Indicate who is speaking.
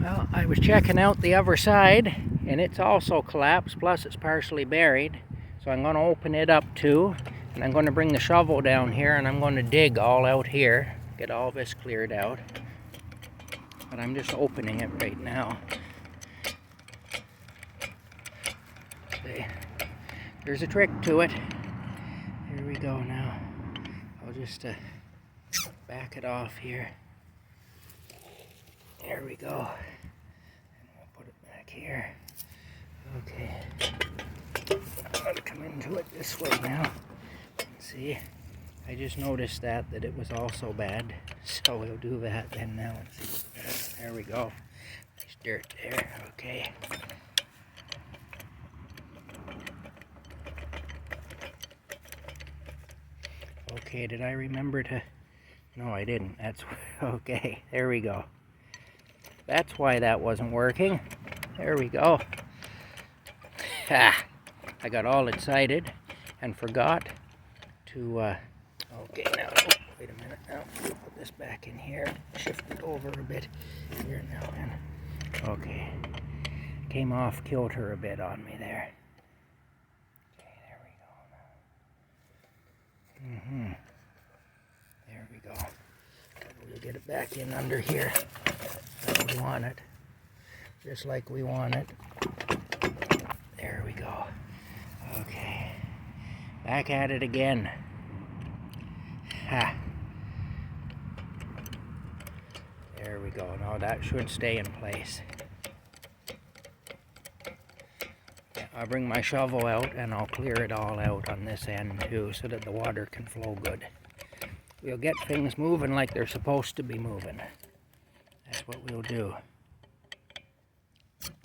Speaker 1: Well, I was checking out the other side and it's also collapsed, plus it's partially buried. So I'm going to open it up too, and I'm going to bring the shovel down here and I'm going to dig all out here, get all this cleared out. But I'm just opening it right now. See, there's a trick to it. Here we go now. I'll just back it off here. There we go. And we'll put it back here. Okay. I'm going to come into it this way now. See, I just noticed that it was also bad. So we'll do that then now. And see. There we go. Nice dirt there. Okay. Okay, did I remember to... No, I didn't. That's... Okay, there we go. That's why that wasn't working. There we go. Ah, I got all excited and forgot to... Okay, now, wait a minute. Now, put this back in here. Shift it over a bit here now. And, okay. Came off kilter a bit on me there. Okay, there we go now. There we go. We'll get it back in under here. How we want it. Just like we want it. There we go. Okay. Back at it again. Ha. There we go. Now that should stay in place. I'll bring my shovel out and I'll clear it all out on this end too so that the water can flow good. We'll get things moving like they're supposed to be moving. That's what we'll do.